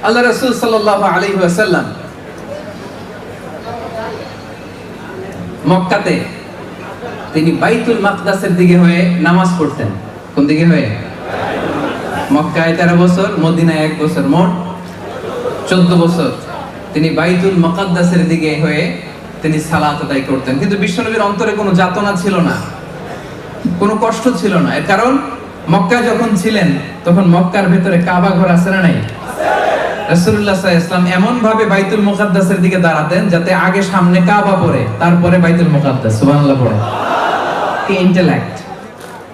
আল্লাহ রাসূল সাল্লাল্লাহু আলাইহি ওয়াসাল্লাম মক্কাতে তিনি বাইতুল মাকদাসের দিকে হয়ে নামাজ পড়তেন। কোন দিকে হয়ে? মক্কায় 13 বছর, মদিনায় 1 বছর, মোট 14 বছর তিনি বাইতুল মুকাদ্দাসের দিকে হয়ে তিনি সালাত আদায় করতেন। কিন্তু বিশ্বনবীর অন্তরে কোনো যাতনা ছিল না, কোনো কষ্ট ছিল না। এর কারণ মক্কায় যখন ছিলেন তখন মক্কার ভেতরে কাবা ঘর আছে না নাই? রাসূলুল্লাহ সাল্লাল্লাহু আলাইহি ওয়াসাল্লাম এমন ভাবে বাইতুল মুকাদ্দাসের দিকে দাঁড়াতেন যাতে আগে সামনে কাবা পড়ে, তারপরে বাইতুল মুকাদ্দাস। সুবহানাল্লাহ পড়ে। কি ইন্টেলেক্ট!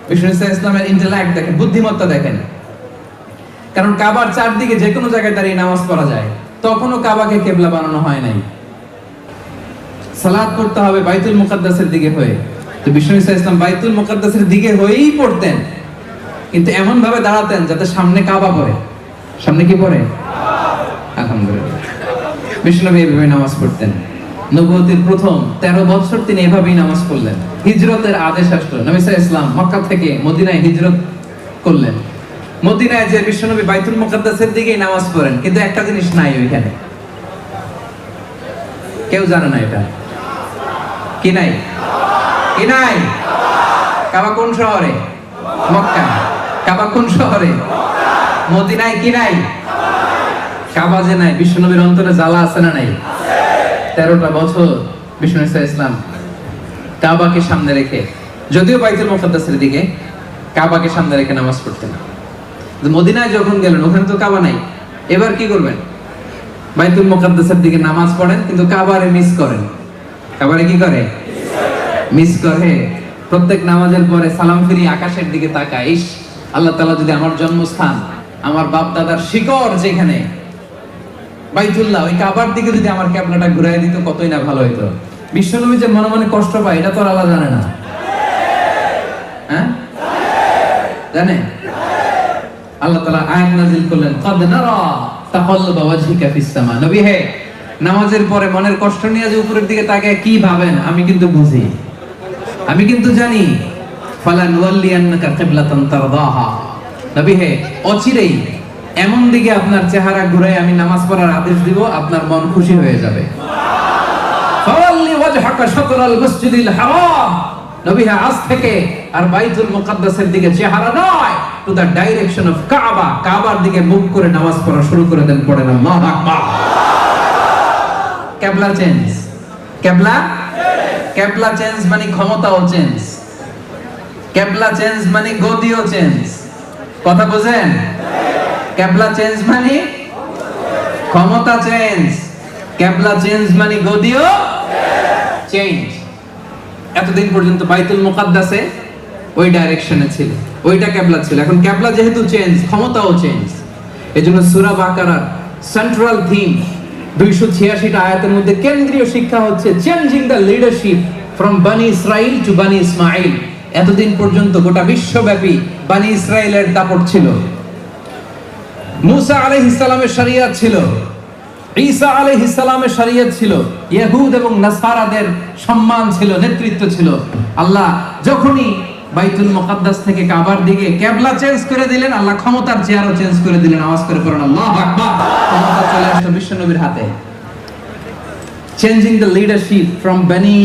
বিশ্বনবী সাল্লাল্লাহু আলাইহি ওয়াসাল্লামের ইন্টেলেক্ট দেখেন, বুদ্ধিমত্তা দেখেন। কারণ কাবার চারদিকে যে কোনো জায়গায় দাঁড়িয়ে নামাজ পড়া যায়, তখনও কাবাকে কিবলা বানানো হয় নাই। সালাত পড়তে হবে বাইতুল মুকাদ্দাসের দিকে হয়ে। তো বিশ্বনবী সাল্লাল্লাহু আলাইহি ওয়াসাল্লাম বাইতুল মুকাদ্দাসের দিকে হয়েই পড়তেন, কিন্তু এমন ভাবে দাঁড়াতেন যাতে সামনে কাবা পড়ে। সামনে কি পড়ে? আলহামদুলিল্লাহ। বিশ্বনবী এভাবে নামাজ পড়তেন। নবুয়তের প্রথম 13 বছর তিনি এভাবেই নামাজ পড়লেন। হিজরতের আদেশ আসলো, নবী সাল্লাল্লাহু আলাইহি ওয়াসাল্লাম মক্কা থেকে মদিনায় হিজরত করলেন। মদিনায় যে বিশ্বনবী বাইতুল মুকাদ্দাসের দিকেই নামাজ পড়েন, কিন্তু একটা জিনিস নাই ওইখানে। কেউ জানে না এটা কি নাই? কি নাই? কাবা কোন শহরে? মক্কা। কাবা কোন শহরে? মদিনায়। কি নাই? কাবা যে নাই, বিশ্বনবীর অন্তরে জ্বালা আছে না নাই? 13টা বছর বিশ্বনবী সাল্লাল্লাহু আলাইহি ওয়াসাল্লাম কাবাকে সামনে রেখে, যদিও বাইতুল মুকাদ্দাসের দিকে, কাবাকে সামনে রেখে নামাজ পড়তেন। মদিনায় যখন গেলেন ওখানে তো কাবা নাই। এবার কি করবেন? বাইতুল মুকাদ্দাসের দিকে নামাজ পড়েন, কিন্তু কাবারে মিস করেন। কাবারে কি করে? মিস করে। প্রত্যেক নামাজের পরে সালাম ফিরি আকাশের দিকে তাকায়, ইস আল্লাহ তাআলা যদি আমার জন্মস্থান, আমার বাপ দাদার শিকড় যেখানে বাইতুল্লাহ, ওই কাবার দিকে যদি আমার কিবলাটা ঘুরায় দিত কতই না ভালো হতো। বিশ্বনবী যে মনে মনে কষ্ট পায় এটা তো আল্লাহ জানে না? হ্যাঁ জানে? আল্লাহ তাআলা আয়াত নাযিল করলেন, ক্বাদ নারা তাকাল্লুবা ওয়াজহিকা ফিস সামা। নবী হে, নামাজের পরে মনের কষ্ট নিয়ে যে উপরের দিকে তাকায় কি ভাবেন আমি কিন্তু বুঝি, আমি কিন্তু জানি। ফালানুওয়াল্লিয়ান্নাকা কিবলাতান তারদাহা। নবী হে, অচিরেই এমন দিকে আপনার চেহারা ঘুরে আমি নামাজ পড়ার আদেশ দিব, আপনার মন খুশি হয়ে যাবে। ফাওয়াল্লি ওয়াজহাকা শাতরাল মসজিদিল হারাম। নবী হে, আজ থেকে আর বাইতুল মুকাদ্দাসের দিকে চেহারা নয়, টু দ্য ডাইরেকশন অফ কাবা, কাবার দিকে মুখ করে নামাজ পড়া শুরু করে দেন। পড়েন আল্লাহু আকবার। কিবলা চেঞ্জ। কিবলা চেঞ্জ মানে ক্ষমতাও চেঞ্জ। কিবলা চেঞ্জ মানে গদিও চেঞ্জ। কথা বুঝেন? কিবলা চেঞ্জ মানে ক্ষমতা চেঞ্জ, কিবলা চেঞ্জ মানে গদিও চেঞ্জ। এতদিন পর্যন্ত বাইতুল মুকাদ্দাসে ওই ডাইরেকশনে ছিল, ওইটা কিবলা ছিল। এখন কিবলা যেহেতু চেঞ্জ, ক্ষমতাও চেঞ্জ। এজন্য সূরা বাকারার সেন্ট্রাল থিম 286টা আয়াতের মধ্যে কেন্দ্রীয় শিক্ষা হচ্ছে চেঞ্জিং দ্য লিডারশিপ ফ্রম বানি ইসরাইল টু বানি ইসমাইল। এতদিন পর্যন্ত গোটা বিশ্বব্যাপী বানি ইসরাইলের দাপট ছিল। মুসা আলাইহিস সালামের শরিয়ত ছিল, ঈসা আলাইহিস সালামের শরিয়ত ছিল, ইহুদ এবং নাসারাদের সম্মান ছিল, নেতৃত্ব ছিল। আল্লাহ যখনই বাইতুল মুকাদ্দাস থেকে কাবার দিকে কিবলা চেঞ্জ করে দিলেন, আল্লাহ ক্ষমতার চেয়ারও চেঞ্জ করে দিলেন। আওয়াজ করে পড়ুন আল্লাহু আকবার। ক্ষমতা চলে আসলো বিশ্বনবীর হাতে। চেঞ্জিং দ্য লিডারশিপ ফ্রম বানি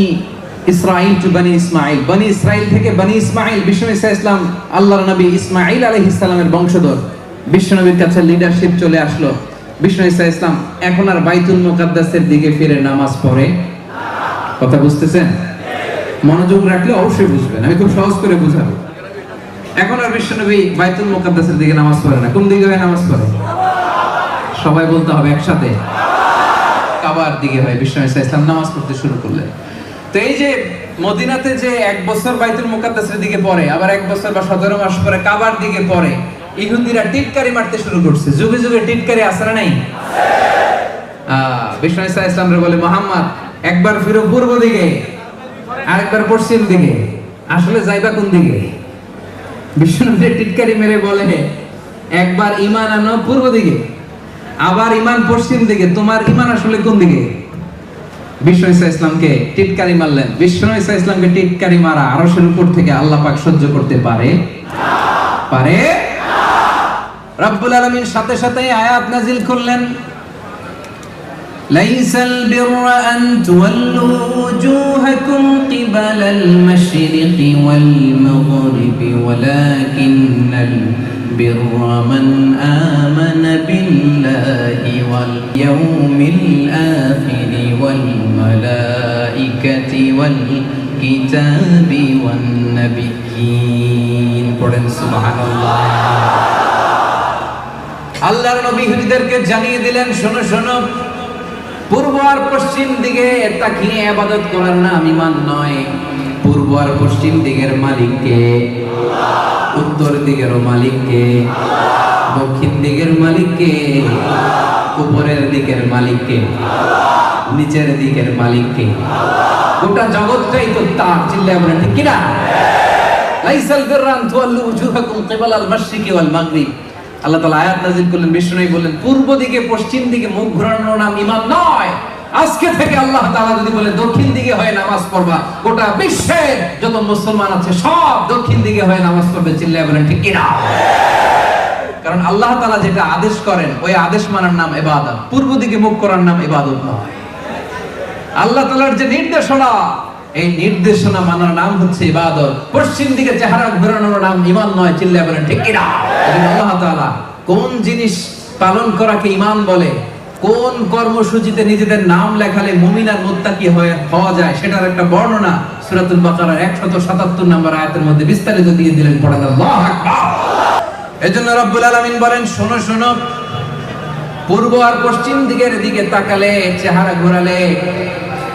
ইসরাইল টু বানি ইসমাইল। বানি ইসরাইল থেকে বানি ইসমাইল। বিশ্বনবী সাল্লাল্লাহু আলাইহি ওয়াসাল্লাম আল্লাহর নবী ইসমাইল আলাইহিস সালামের বংশধর। বিশ্বনবীর কাছে লিডারশিপ চলে আসলো। বিশ্বনবী সাল্লাল্লাহু আলাইহি ওয়াসাল্লাম এখন আর বাইতুল মুকাদ্দাসের দিকে ফিরে নামাজ পড়ে না। কথা বুঝতেছেন? মনোযোগ রাখলে অবশ্যই বুঝবেন, আমি খুব সহজ করে বুঝাবো। এখন আর বিশ্বনবী বাইতুল মুকাদ্দাসের দিকে নামাজ পড়ে না। কোন দিকে হয়ে নামাজ পড়ে? সবাই বলতে হবে একসাথে, কাবার দিকে হয়ে বিশ্বনবী সাল্লাল্লাহু আলাইহি ওয়াসাল্লাম নামাজ পড়তে শুরু করলেন। তো এই যে মদিনাতে যে 1 বছর বাইতুল মুকাদ্দাসের দিকে পড়ে, আবার 1 বছর বা 17 মাস পরে কাবার দিকে পড়ে, ইহুদিরা টিটকারি মারতে শুরু করছে। যুগে যুগে টিটকারি আছে না নাই? বিশ্বনবী সাল্লাল্লাহু আলাইহি ওয়াসাল্লাম বলে, মুহাম্মদ একবার ফিরো পূর্ব দিকে, আরেকবার পশ্চিম দিকে, আসলে যাইবা কোন দিকে? বিশ্বনবী টিটকারি মেরে বলে, একবার ঈমান আনো পূর্ব দিকে, আবার ঈমান পশ্চিম দিকে, তোমার ঈমান আসলে কোন দিকে? বিশ্বনবী সাল্লাল্লাহু আলাইহি ওয়াসাল্লামকে টিটকারি মারলেন। বিশ্বনবী সাল্লাল্লাহু আলাইহি ওয়াসাল্লামকে টিটকারি মারা আরশের উপর থেকে আল্লাহ পাক সহ্য করতে পারে? পারে? রব্বুল আলামিন সাথে সাথে আয়াত নাযিল করলেন, লাইসাল বিররা আন তুওয়াল্লু ওয়ুজুহাকুম কিবালাল মাশরিকি ওয়াল মাগরিবি ওয়ালাকিন্নাল বিররা মান আমানা বিল্লাহি ওয়াল ইয়াউমিল আখিরি ওয়াল মালাইকাতি ওয়াল কিতাবি ওয়ান নাবিয়্যিন। পড়েন সুবহানাল্লাহ। আল্লাহর নবী ইহুদিদেরকে জানিয়ে দিলেন, শোনো শোনো, পূর্ব আর পশ্চিম দিকে তাকিয়ে ইবাদত করার নাম ঈমান নয়। পূর্ব আর পশ্চিম দিকের মালিক কে? আল্লাহ। উত্তর দিকেরও মালিক কে? আল্লাহ। দক্ষিণ দিকের মালিক কে? আল্লাহ। উপরের দিকের মালিক কে? আল্লাহ। নিচের দিকের মালিক কে? আল্লাহ। গোটা জগৎটাই তো তার। চিল্লায় বলেন ঠিক কিনা? লাইসাল বিররা আন তুওয়াল্লু ওয়ুজুহাকুম কিবালাল মাশরিকি ওয়াল মাগরিব। আল্লাহ তাআলা আয়াত নাযিল করলেন, বিষ্ণু বললেন পূর্ব দিকে পশ্চিম দিকে মুখ ঘোরানোর নাম ঈমান নয়। আজকে থেকে আল্লাহ তাআলা যদি বলে দক্ষিণ দিকে হয়ে নামাজ পড়বা, গোটা বিশ্বের যত মুসলমান আছে সব দক্ষিণ দিকে হয়ে নামাজ পড়বে। চিল্লায় বলেন ঠিক কিনা? কারণ আল্লাহ তাআলা যেটা আদেশ করেন ওই আদেশ মানার নাম ইবাদত, পূর্ব দিকে মুখ করার নাম ইবাদত নয়। আল্লাহ তাআলার যে নির্দেশনা, এই নির্দেশনা মানার নাম হচ্ছে ইবাদত। পশ্চিম দিকে চেহারা ঘোরানোর নাম ঈমান নয়। চিল্লায় বলেন ঠিক কিনা? আল্লাহ তাআলা কোন জিনিস পালন করাকে ঈমান বলে, কোন কর্মসূচিতে নিজেদের নাম লেখালে মুমিন আর মুত্তাকি হওয়া যায়, সেটার একটা বর্ণনা সূরাতুল বাকারার 177 নম্বর আয়াতের মধ্যে বিস্তারিত দিয়ে দিলেন। পড়েন আল্লাহু আকবার। এজন্য রব্বুল আলামিন বলেন, শোনো শোনো, পূর্ব আর পশ্চিম দিকে তাকালে, চেহারা ঘোরালে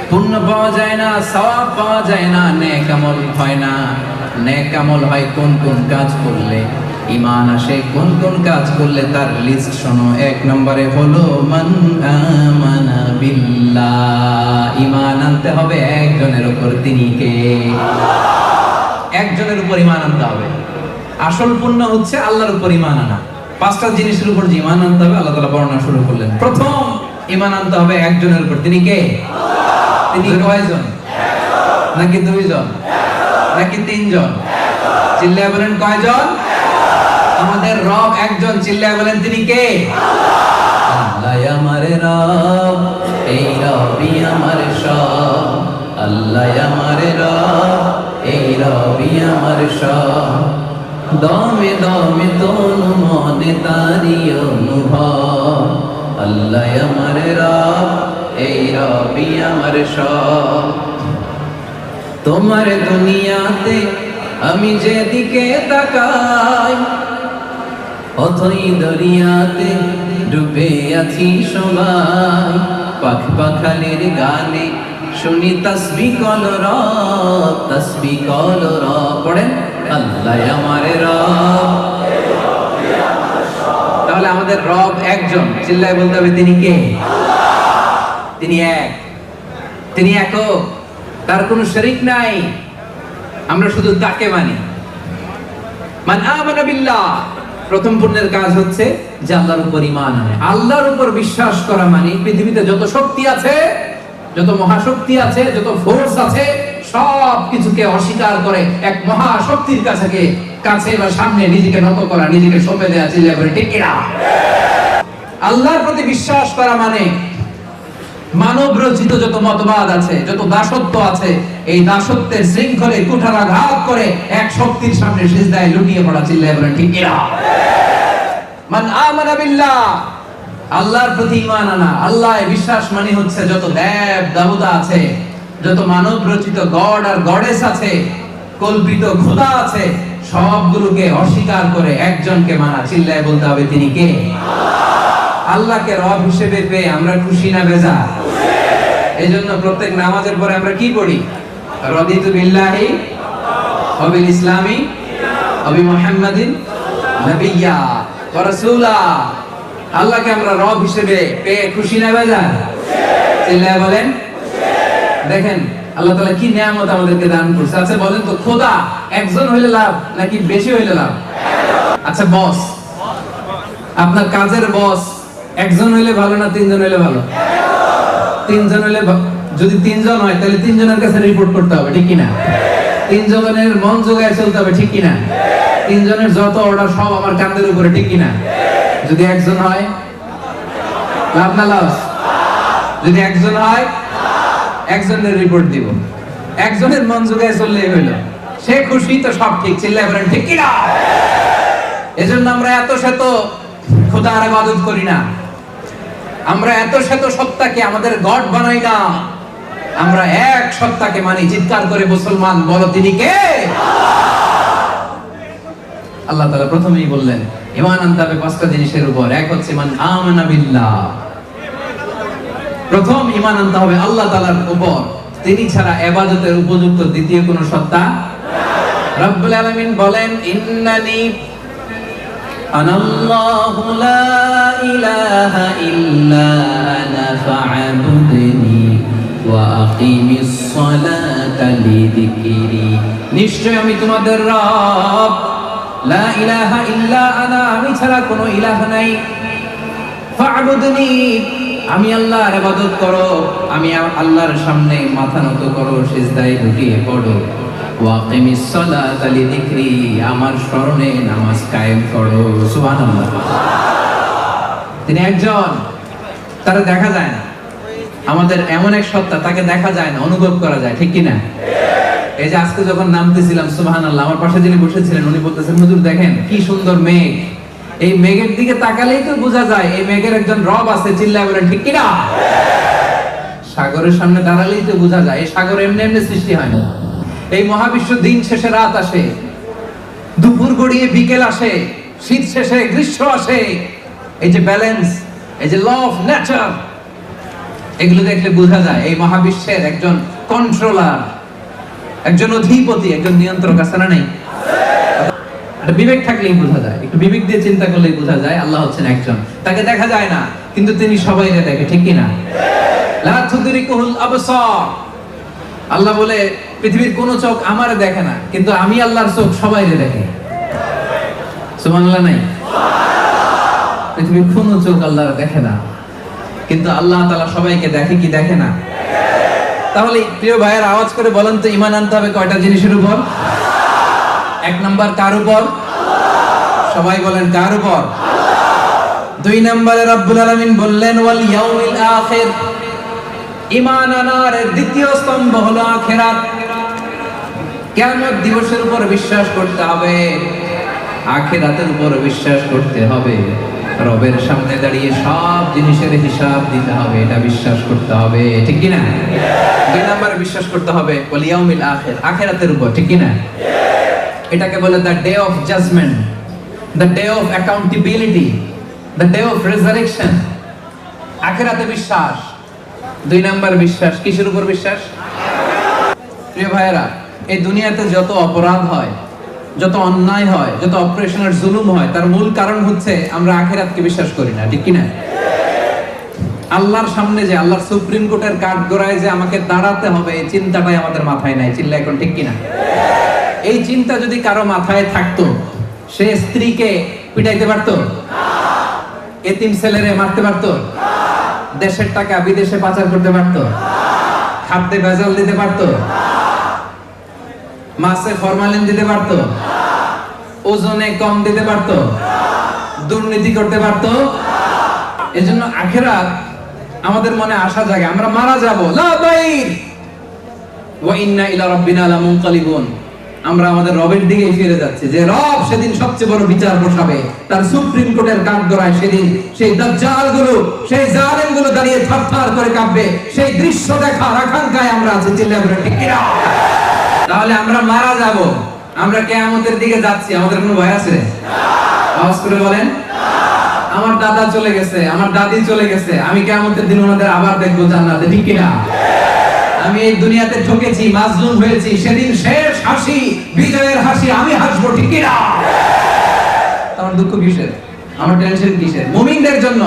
পুণ্য পাওয়া যায় না, সওয়াব পাওয়া যায় না, নেক আমল হয় না। নেক আমল হয় কোন কোন কাজ করলে, ঈমান আসে কোন কোন কাজ করলে, তার লিস্ট শোনো। 1 নম্বরে হলো মান আমানা বিল্লাহ। ঈমান আনতে হবে একজনের উপর, তিনি কে? আল্লাহ। একজনের উপর ঈমান আনতে হবে। আসল পুণ্য হচ্ছে আল্লাহর উপর ঈমান আনা। 5টা জিনিসের উপর যে ঈমান আনতে হবে আল্লাহ তাআলা বর্ণনা শুরু করলেন। প্রথম ঈমান আনতে হবে একজনের উপর, তিনি কে? আল্লাহ। তিনি কয়জন? একজন। নাকি 2 জন? একজন। নাকি 3 জন? একজন। চিল্লায় বলেন কয়জন? আমাদের রব একজন। চিল্লায় বলেন তিনি কে? আল্লাহ। আল্লাহ আমার রব, এই রবই আমার সব। আল্লাহ আমার রব, এই রবই আমার সব। দমে দমে তনু মনে তারি অনুভব। আল্লাহ আমার রব, এই রবই আমার সব। তোমার দুনিয়াতে আমি যেদিকে তাকাই, অথই দরিয়াতে ডুবে আছি সবাই। পাখ পাখালির গানে শুনি তাসবিহ কলরব, তাসবিহ কলরব। পড়েন আল্লাহ আমার রব। তাহলে আমাদের রব একজন। চিল্লায় বলতে হবে তিনি কে? আল্লাহ। তিনি এক, তিনি একক, তার কোনো শরীক নাই। আমরা শুধু তাকে মানি। মান আমানা বিল্লাহ, প্রথম পুণ্যের কাজ হচ্ছে যে আল্লাহর উপর ঈমান আনে। আল্লাহর উপর বিশ্বাস করা মানে পৃথিবীতে যত শক্তি আছে, যত মহাশক্তি আছে, যত ফোর্স আছে, সব কিছুকে অস্বীকার করে এক মহাশক্তির কাছে বা সামনে নিজেকে নত করা, নিজেকে সঁপে দেওয়া। চিল্লায় বলে ঠিক কিনা? আল্লাহর প্রতি বিশ্বাস করা মানে মানব রচিত যত মতবাদ আছে, যত দাসত্ব আছে, এই দাসত্বের শৃঙ্খলে কুঠারাঘাত করে এক শক্তির সামনে সিজদায় লুটিয়ে পড়া। চিল্লায় বলেন ঠিক কিনা? মান আমানা বিল্লাহ, আল্লাহর প্রতি ঈমান আনা। আল্লাহয় বিশ্বাস মানে হচ্ছে যত দেব দেবতা আছে, যত মানব রচিত গড আর গডেস আছে, কল্পিত খোদা আছে, সবগুলোকে অস্বীকার করে একজনকে মানা। চিল্লায় বলতে হবে তিনি কে? আল্লাহ। আল্লাহকে রব হিসেবে পেয়ে আমরা খুশি না বেজার? এইজন্য প্রত্যেক নামাজের পরে আমরা কি পড়ি? রাদিতু বিল্লাহি ওয়া বিল ইসলামি ওয়া বি মুহাম্মাদিন নাবিয়্যা ওয়া রাসূলা। আল্লাহকে আমরা রব হিসেবে পেয়ে খুশি না বেজার? চিল্লায় বলেন। দেখেন আল্লাহ তাআলা কি নিয়ামত আমাদেরকে দান করছে। আচ্ছা বলেন তো, খোদা একজন হইলে লাভ নাকি বেশি হইলে লাভ? আচ্ছা বস, আপনার কাজের বস একজন হইলে ভালো না 3 জন হইলে ভালো? 3 জন হইলে, যদি 3 জন হয় তাহলে 3 জনের কাছে রিপোর্ট করতে হবে, ঠিক কিনা? 3 জনের মন জোগায় চলতে হবে, ঠিক কিনা? 3 জনের যত অর্ডার সব আমার কাঁধের উপরে, ঠিক কিনা? যদি একজন হয় লাভ না লস? যদি একজন হয় একজনের রিপোর্ট দিব, একজনের মন জুগায় চললেই হইল, সে খুশি তো সব ঠিক। চিল্লায় বলেন ঠিক কি না? এজন্য আমরা এত শত খোদার ইবাদত করি না, আমরা এত শত সত্তাকে আমাদের গড বানাই না, আমরা এক সত্তাকে মানি। চিৎকার করে মুসলমান বলো তিনি কে? আল্লাহ তাআলা প্রথমেই বললেন ঈমান আনতে হবে পাঁচটা জিনিসের উপর। এক হচ্ছে মান আমানা বিল্লাহ, প্রথম ঈমান আনতে হবে আল্লাহ তাআলার উপর, তিনি ছাড়া ইবাদতের উপযুক্ত দ্বিতীয় কোনো সত্তা। রব্বুল আলামিন বলেন ইন্নানি আনাল্লাহু লা ইলাহা ইল্লা আনা ফা'বুদনি ওয়া আকিমিস সালাতা লিযিকরি, নিশ্চয় আমি তোমাদের রব, লা ইলাহা ইল্লা আনা, আমি ছাড়া কোনো ইলাহ নাই, ফা'বুদনি, আমি আল্লাহর ইবাদত করো, আমি আল্লাহর সামনে মাথা নত করো, সিজদায় ঝুঁকিয়ে পড়ো, ওয়া আকিমিস সালাতা লিযিকরি, আমার স্মরণে নামাজ কায়েম করো। সুবহানাল্লাহ। তিনি একজন, তারা দেখা যায় না, আমাদের এমন এক সত্তা তাকে দেখা যায় না, অনুভব করা যায়, ঠিক কি না? এই যে আজকে যখন নামতেছিলাম সুবহানাল্লাহ, আমার পাশে যিনি বসেছিলেন উনি বলতেছেন হুজুর দেখেন কি সুন্দর মেঘ, এই মেঘের দিকে তাকালেই তো বোঝা যায় এই মেঘের একজন রব আছে। চিল্লায় বলেন ঠিক কি না? সাগরের সামনে দাঁড়ালেই তো বোঝা যায়, এই সাগর এমনি এমনি সৃষ্টি হয় না। এই মহাবিশ্ব দিন শেষে রাত আসে, দুপুর গড়িয়ে বিকেল আসে, শীত শেষে গ্রীষ্ম আসে, এই যে ব্যালেন্স, এই যে ল অফ নেচার, এগুলো দেখলে বোঝা যায় এই মহাবিশ্বের একজন কন্ট্রোলার, একজন অধিপতি, একজন নিয়ন্ত্রক আছে না নাই? বিবেক থাকলেই বোঝা যায়, একটু বিবেক দিয়ে চিন্তা করলেই বোঝা যায় আল্লাহ হচ্ছেন একজন, তাকে দেখা যায় না কিন্তু তিনি সবাইকে দেখে, ঠিক কি না? লা তুদরিকুহুল আবসার, আল্লাহ বলে পৃথিবীর কোন চোখ আমারে দেখে না কিন্তু আমি আল্লাহর চোখ সবাইকে দেখে। সুবহানাল্লাহ নাই? পৃথিবীর কোন চোখ আল্লাহর দেখে না কিন্তু আল্লাহ তাআলা সবাইকে দেখে কি দেখে না? তাহলে প্রিয় ভাইয়ের আওয়াজ করে বলেন তো ঈমান আনতে হবে কয়টা জিনিসের উপর? এক নাম্বার কার উপর? সবাই বলেন কার উপর? দুই নম্বরে রব্বুল আলামিন বললেন ওয়াল ইয়াউমিল আখির, ঈমান আনার দ্বিতীয় স্তম্ভ হলো আখিরাত। কিয়ামত দিবসের উপর বিশ্বাস করতে হবে, আখিরাতের উপর বিশ্বাস করতে হবে, রবের সামনে দাঁড়িয়ে সব জিনিসের হিসাব দিতে হবে, এটা বিশ্বাস করতে হবে, ঠিক কি না? দুই নম্বরে বিশ্বাস করতে হবে ওয়াল ইয়াউমিল আখির, আখিরাতের উপর, ঠিক কি না? এটাকে বলে the day of judgement, the day of accountability, the day of resurrection. আখিরাতে বিশ্বাস। দুই নাম্বার বিশ্বাস, কিসের উপর বিশ্বাস? প্রিয় ভাইয়েরা, এই দুনিয়াতে যত অপরাধ হয়, যত অন্যায় হয়, যত অপারেশনের জুলুম হয়, তার মূল কারণ হচ্ছে আমরা আখিরাতকে বিশ্বাস করি না, ঠিক কি না? আল্লাহর সামনে যে আল্লাহর সুপ্রিম কোর্টের কাঠগড়ায় যে আমাকে দাঁড়াতে হবে, এই চিন্তাটাই আমাদের মাথায় নাই। চিল্লা এখন ঠিক কি না? এই চিন্তা যদি কারো মাথায় থাকতো, সে স্ত্রীকে পিটাইতে পারতো? এতিম ছেলেরে মারতে পারতো? দেশের টাকা বিদেশে পাচার করতে পারতো? খাদ্যে ভেজাল দিতে পারতো? মাছে ফরমালিন দিতে পারতো? ওজনে কম দিতে পারতো? দুর্নীতি করতে পারতো? এজন্য আখিরাত আমাদের মনে আশা জাগে, আমরা মারা যাব, লা দাইর ওয়া ইন্না ইলা রাব্বিনা লামুনকালিবুন, আমরা আমাদের রবের দিকেই ফিরে যাচ্ছি, যে রব সেদিন সবচেয়ে বড় বিচার বসাবে তার সুপ্রিম কোর্টের কাঠগড়ায়। সেদিন সেই দাজ্জালগুলো, সেই জালেমগুলো দাঁড়িয়ে থারথার করে কাঁপবে, সেই দৃশ্য দেখার আকাঙ্ক্ষায় আমরা আছি। চিল্লায়ে বলেন ঠিক কি না? তাহলে আমরা মারা যাব, আমরা কিয়ামতের দিকে যাচ্ছি, আমাদের কোনো ভয় আছে? আওয়াজ করে বলেন। আমার দাদা চলে গেছে, আমার দাদি চলে গেছে, আমি কিয়ামতের দিন ওনাদের আবার দেখবো জান্নাতে, ঠিক কি না? আমি এই দুনিয়াতে ঠকেছি, মাজলুম হয়েছি, সেদিন শেষ হাসি, বিজয়ের হাসি আমি হাসবো, ঠিক কি না? আমার দুঃখ কিসের, আমার টেনশন কিসের? মুমিনদের জন্য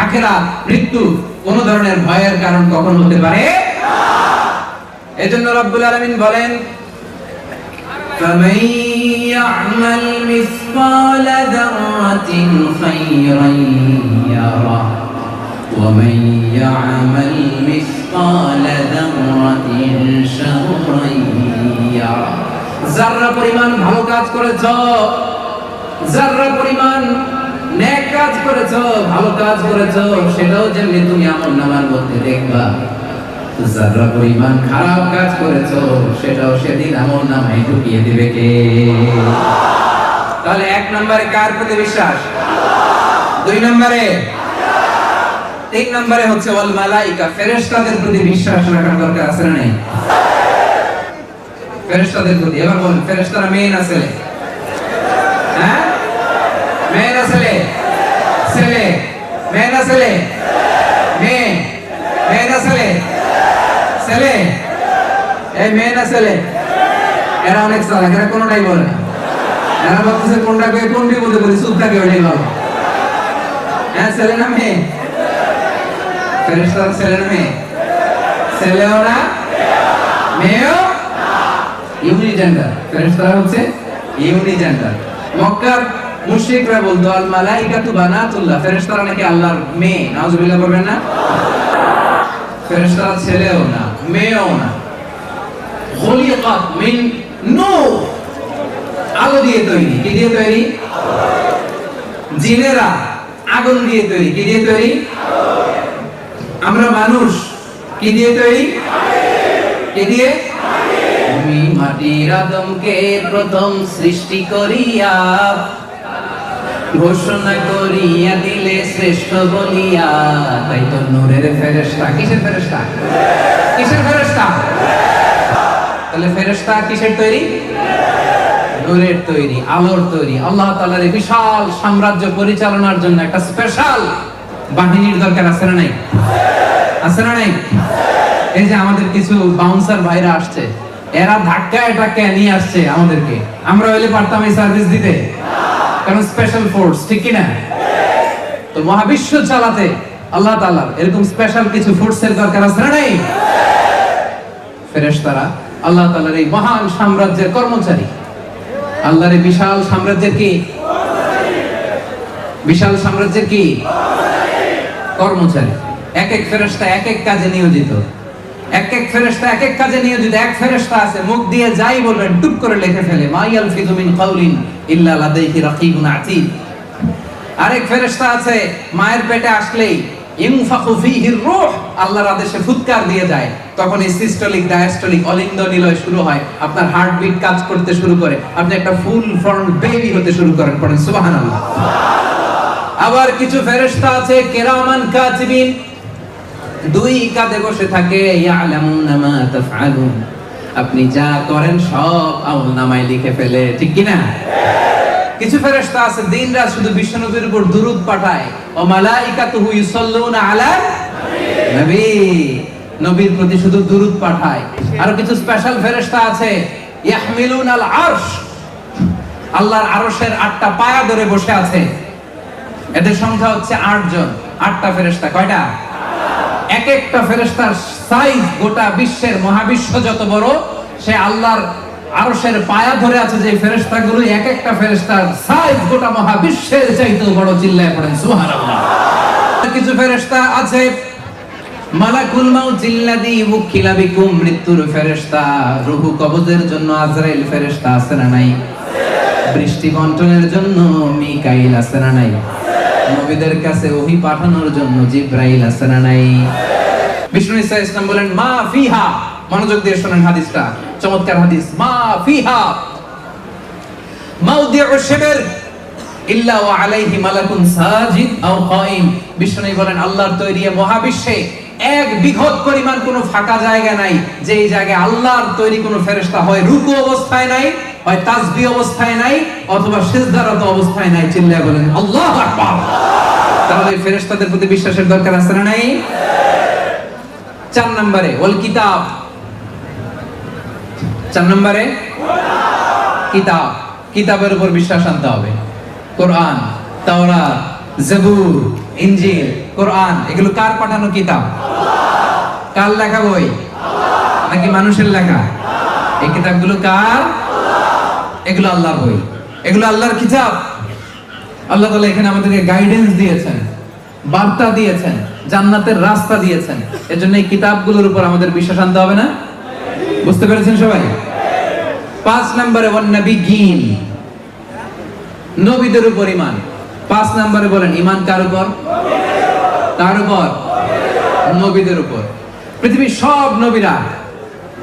আখিরাত, মৃত্যু কোন ধরনের ভয়ের কারণ কখনো হতে পারে না। এজন্য রব্বুল আলামিন বলেন ফামান ইয়া'মাল মিসকালা যাররাতিন খায়রান ইয়ারা ওয়া মান ইয়া'মাল মিসকালা যাররাতিন শাররান ইয়ারা। যাররা পরিমাণ ভালো কাজ করেছো, যাররা পরিমাণ নেক কাজ করেছো, ভালো কাজ করেছো, সেটাও যেমনি তুমি আমলনামার মধ্যে দেখবা। যারা পরিমাণ খারাপ কাজ করেছো, সেটাও সেদিন আমলনামায় ঢুকিয়ে দিবে কে? তাহলে 1 নম্বরে কার প্রতি বিশ্বাস? 2 নম্বরে, 3 নম্বরে হচ্ছে ওয়াল মালাইকা, ফেরেশতাদের প্রতি বিশ্বাস রাখার দরকার আছে না নাই? ফেরেশতাদের প্রতি। এবার বলেন, ফেরেশতারা মেয়ে না ছেলে? হ্যাঁ, মেয়ে না ছেলে? ছেলে। মেয়ে না ছেলে? মেয়ে। মেয়ে না ছেলে? ছেলে। এই মেয়ে না ছেলে? এরা অনেক চালাক, এরা কোনটাই বলে না। এরা ভাবতেছে কোনটা কয়ে কোনটি বলতে বলি, চুপ থাকে ওইটাই ভালো। হ্যাঁ, ছেলে না মেয়ে? ফেরেশতারা ছেলে না মেয়ে? ছেলেও না মেয়েও ইউনিজেন্ডার। ফেরেশতারা হচ্ছে ইউনিজেন্ডার। মক্কার মুশরিকরা বলতো আল মালাইকাতু বানাতুল্লাহ, ফেরেশতারা নাকি আল্লাহর মেয়ে। নাউজুবিল্লাহ বলবেন না? ফেরেশতারা ছেলেও না মেয়েও না। খুলিকাত মিন নূর, আলো দিয়ে তৈরি। কি দিয়ে তৈরি? জিনেরা আগুন দিয়ে তৈরি। কি দিয়ে তৈরি? আমরা মানুষ কি দিয়ে তৈরি? কি দিয়ে? তুমি মাটির আদমকে প্রথম সৃষ্টি করিয়া ঘোষণা করিয়া দিলে শ্রেষ্ঠ বলিয়া। তাই তো নূরের ফেরেশতা। কিসের ফেরেশতা? কিসের ফেরেশতা? তাহলে ফেরেশতা কিসের তৈরি? নূরের তৈরি, আলোর তৈরি। আল্লাহ তাআলার এই বিশাল সাম্রাজ্য পরিচালনার জন্য একটা স্পেশাল বাহিনীর দরকার আছে না নাই? আছে না নাই? এই যে আমাদের কিছু বাউন্সার ভাইরা আসছে, এরা ধাক্কায় ধাক্কায় নিয়ে আসছে আমাদেরকে। আমরা হইলে পারতাম এই সার্ভিস দিতে? কারণ স্পেশাল ফোর্স, ঠিক কি না? তো মহাবিশ্ব চালাতে আল্লাহ তাআলার এরকম স্পেশাল কিছু ফোর্সের দরকার আছে না নাই? ফেরেশতারা আল্লাহ তাআলার এই মহান সাম্রাজ্যের কর্মচারী। আল্লাহর এই বিশাল সাম্রাজ্যের কি? বিশাল সাম্রাজ্যের কি? কর্মচারী। এক এক ফেরেশতা এক এক কাজে নিয়োজিত। এক এক ফেরেশতা এক এক কাজে নিয়োজিত। এক ফেরেশতা আছে মুখ দিয়ে যাই বলবেন টুপ করে লিখে ফেলে, মা ইয়ালফিযু মিন কাউলিন ইল্লা লাদাইহি রাকিবুন আতীদ। আরেক ফেরেশতা আছে মায়ের পেটে আসলেই ইনফাখু ফীহির রূহ, আল্লাহর আদেশে ফুৎকার দিয়ে যায়। তখন এই সিস্টোলিক ডায়াস্টোলিক অলিন্দ নিলয় শুরু হয়, আপনার হার্টবিট কাজ করতে শুরু করে, আপনি একটা ফুল ফর্ম বেবি হতে শুরু করেন। পড়েন সুবহানাল্লাহ। আবার কিছু ফেরেশতা আছে কিরামান কাতিবিন, দুই কাঁধে বসে থাকে, ইয়ালামুনা মা তাফআলুন, আপনি যা করেন সব আমলনামায় লিখে ফেলে, ঠিক কি না? কিছু ফেরেশতা আছে দিনরাত শুধু বিশ্বনবীর উপর দুরূদ পাঠায়, ও মালাইকাতুহু ইউসাল্লুনা আলা নবী, নবীর প্রতি শুধু দুরূদ পাঠায়। আর কিছু স্পেশাল ফেরেশতা আছে ইয়াহমিলুনাল আরশ, আল্লাহর আরশের 8টা পায়া ধরে বসে আছে। এদের সংখ্যা হচ্ছে 8 জন। 8টা ফেরেশতা। কয়টা? এক একটা ফেরেশতার সাইজ গোটা বিশ্বের মহাবিশ্ব যত বড়, সে আল্লাহর আরশের পায়া ধরে আছে যে ফেরেশতাগুলো, এক একটা ফেরেশতার সাইজ গোটা মহাবিশ্বের চাইতেও বড়। চিল্লায় পড়েন সুবহানাল্লাহ। কিছু ফেরেশতা আছে মালাকুল মাউত আল্লাযী ওয়াক্কিলা বিকুম, মৃত্যুর ফেরেশতা, রূহ কবজের জন্য আজরাইল ফেরেশতা আছে না নাই? বৃষ্টি বন্টনের জন্য মিকাইল আছে না নাই? নবীদের কাছে ওহী পাঠানোর জন্য জিবরাইল আছে না নাই? বিষ্ণু ঈসা ইসলাম বলেন মা ফিহা, মনোযোগ দিয়ে শুনেন হাদিসটা, চমৎকার হাদিস। মা ফিহা মাউদিউ শিবর ইল্লা ওয়া আলাইহি মালাকুন সাজিদ আও কাইম। বিষ্ণু বলেন আল্লাহর তৈরি মহাবিশ্বে 1 বিঘত পরিমাণ কোনো ফাঁকা জায়গা নাই যে এই জায়গায় আল্লাহর তৈরি কোনো ফেরেশতা হয় রুকু অবস্থায় নাই, হয় তাসবিহ অবস্থায় নাই, অথবা সিজদারত অবস্থায় নাই। চিল্লায় বলেন আল্লাহু আকবার। তাহলে ফেরেশতাদের প্রতি বিশ্বাসের দরকার আছে না নাই? 4 নম্বরে ওয়াল কিতাব। 4 নম্বরে কিতাব, কিতাবের উপর বিশ্বাস আনতে হবে। কোরআন, তাওরাত, জাবুর, ইনজিল, কোরআন, এগুলো কার পাঠানো কিতাব? কার লেখা বই? নাকি মানুষের লেখা? এই কিতাবগুলো কার? এগুলো আল্লাহর বই, এগুলো আল্লাহর কিতাব। আল্লাহ তাআলা এখানে আমাদেরকে গাইডেন্স দিয়েছেন, বার্তা দিয়েছেন, জান্নাতের রাস্তা দিয়েছেন। এজন্য এই কিতাবগুলোর উপর আমাদের বিশ্বাস আনতে হবে না? বুঝতে পেরেছেন সবাই? 5 নম্বরে ওয়ান নবিয়্যিন, নবীদের উপর ঈমান। 5 নম্বরে বলেন ঈমান কার উপর? কার উপর? নবীদের উপর। পৃথিবীর সব নবীরা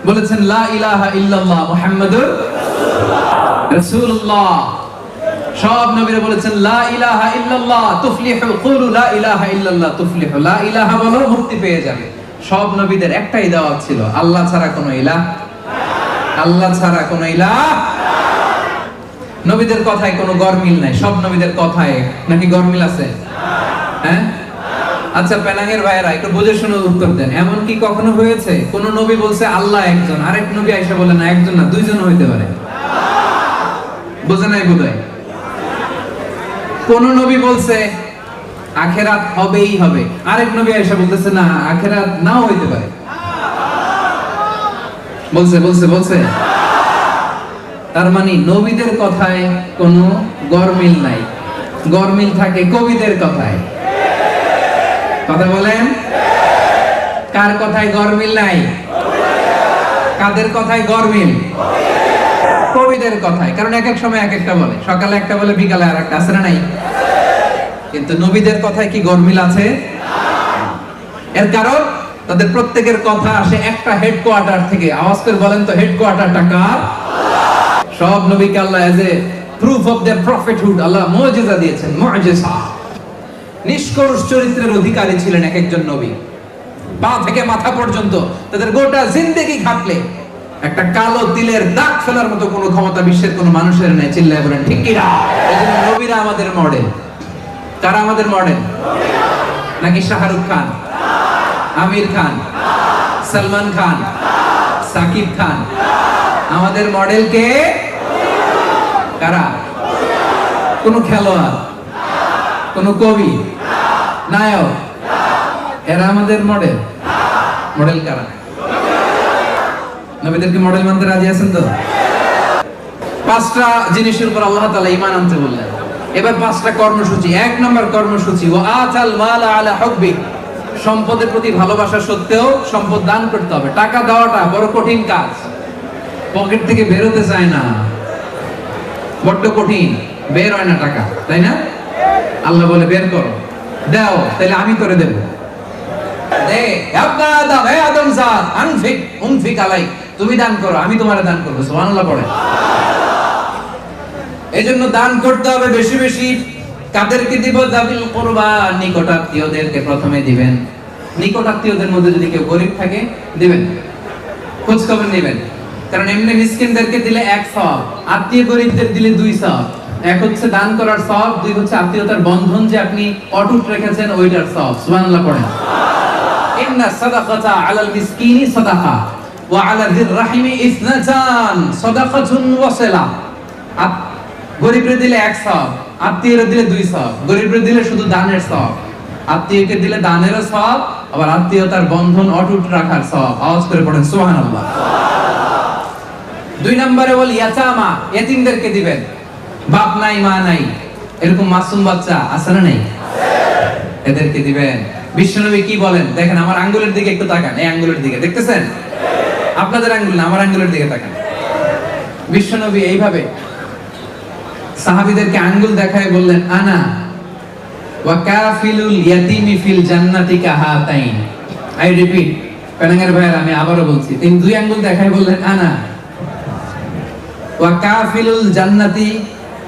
বলেছেন লা ইলাহা ইল্লাল্লাহ মুহাম্মাদুর রাসূলুল্লাহ। সব নবীরা বলেছেন লা ইলাহা ইল্লাল্লাহ তুফলিহু, কুলু লা ইলাহা ইল্লাল্লাহ তুফলিহু, লা ইলাহা বলো মুক্তি পেয়ে যাবে। সব নবীদের একটাই দাওয়াত ছিল, আল্লাহ ছাড়া কোনো ইলাহ, আল্লাহ ছাড়া কোনো ইলাহ। নবীদের কথায় কোনো গরমিল নাই, সব নবীদের কথায় নাকি গরমিল আছে? হ্যাঁ, আচ্ছা পেনাঙ্গের ভাইয়েরা একটু বুঝে শুনে উত্তর দেন। এমন কি কখনো হয়েছে কোন নবী বলছে আল্লাহ একজন, আরেক নবী আইসা বলে না একজন না দুইজন হইতে পারে? বুঝে নাই বোধহয়। কোন নবী বলছে আখেরাত হবেই হবে, আরেক নবী আইসা বলতেছে না আখেরাত নাও হইতে পারে? বলছে বলছে বলছে। তার মানে নবীদের কথায় কোনো গরমিল নাই, গরমিল থাকে কবিদের কথায়। কথা বলেন, কার কথায় গরমিল নাই? কাদের কথায় গরমিল? কবিদের কথায়। কারণ এক এক সময় এক একটা বলে, সকালে একটা বলে বিকালে আর একটা, আছে না নাই? কিন্তু নবীদের কথায় কি গরমিল আছে? এর কারণ তাদের প্রত্যেকের কথা আসে একটা হেডকোয়ার্টার থেকে। আওয়াজ করে বলেন তো হেডকোয়ার্টারটা কার? সব নবীকে Allah as a proof of their prophethood Allah মুজিজা দিয়েছেন, মুজিজা। নিষ্কলুষ চরিত্রের অধিকারী ছিলেন এক একজন নবী। পা থেকে মাথা পর্যন্ত তাদের গোটা জিন্দেগি ঘাটলে একটা কালো তিলের দাগ ফেলার মতো কোনো ক্ষমতা বিশ্বের কোনো মানুষের নেই। চিল্লায় বলেন ঠিক কি না? এজন্য নবীরা আমাদের মডেল। কারা আমাদের মডেল? নাকি শাহরুখ খান, আমির খান, সালমান খান, সাকিব খান? আমাদের মডেল কে? কারা? কোন খেলোয়াড়, কোন কবি, নায়ক? এরা আমাদের মডেল? মডেল কারা? নবীদেরকে মডেল মানতে রাজি আছেন তো? 5টা জিনিসের উপর আল্লাহ তাআলা ঈমান আনতে বললেন। এবার 5টা কর্মসূচি। 1 নম্বর কর্মসূচি ওয়া আতাল মাল আলা হুব্বি, সম্পদের প্রতি ভালোবাসা সত্ত্বেও সম্পদ দান করতে হবে। টাকা দেওয়াটা বড় কঠিন কাজ, পকেট থেকে বের হতে চায় না, বড্ড কঠিন, বের হয় না টাকা, তাই না? আল্লাহ বলে বের করো, দাও, তাহলে আমি করে দেব। দে আবনা আদম, হে আদম জাত, আনফিক উনফিক আলাই, তুমি দান করো আমি তোমারে দান করব। সুবহানাল্লাহ পড়ে। এজন্য দান করতে হবে বেশি বেশি। কাদেরকে দিব? যাবিল কুরবা, নিকটাত্মীয়দেরকে প্রথমে দিবেন। নিকটাত্মীয়দের মধ্যে যদি কেউ গরিব থাকে দিবেন, খোঁজ খবর নেবেন। কারণ এমনি মিসকিনদেরকে দিলে 1 সওয়াব, আত্মীয় গরিবদের দিলে 2 সওয়াব। এক হচ্ছে দান করার সওয়াব, 2 হচ্ছে আত্মীয়তার বন্ধন যে আপনি অটুট রেখেছেন ওইটার সওয়াব। সুবহানাল্লাহ পড়েন। ইন্না সাদাকাতা আলাল মিসকিনি সাদাকা ওয়া আলা যির রাহিমি ইসনাতান সাদাকাতুন ওয়া সিলা। গরিবরে দিলে 1 সওয়াব, আত্মীয়রে দিলে 2 সওয়াব। গরিবরে দিলে শুধু দানের সওয়াব, আত্মীয়কে দিলে দানেরও সওয়াব, আবার আত্মীয়তার বন্ধন অটুট রাখার সওয়াব। আওয়াজ করে পড়েন সুবহানাল্লাহ। 2 নম্বরে বল ইয়াতামা, এতিমদেরকে দিবেন। বাপ নাই মা নাই এরকম মাসুম বাচ্চা আছে না নাই? এদেরকে দিবেন। বিশ্বনবী কি বলেন দেখেন, আমার আঙ্গুলের দিকে একটু তাকান, এই আঙ্গুলের দিকে দেখতেছেন? আপনাদের আঙ্গুল না, আমার আঙ্গুলের দিকে তাকান। বিশ্বনবী এইভাবে সাহাবীদেরকে আঙ্গুল দেখায় বললেন আনা ওয়া কাফিলুল ইয়াতিমি ফিল জান্নাতি কাহাতাইন। আই রিপিট, পেনাঙ্গের ভাইয়েরা আমি আবারো বলছি, তিনি 2 আঙ্গুল দেখায় বললেন আনা ওয়া কাফিলুল জান্নাতি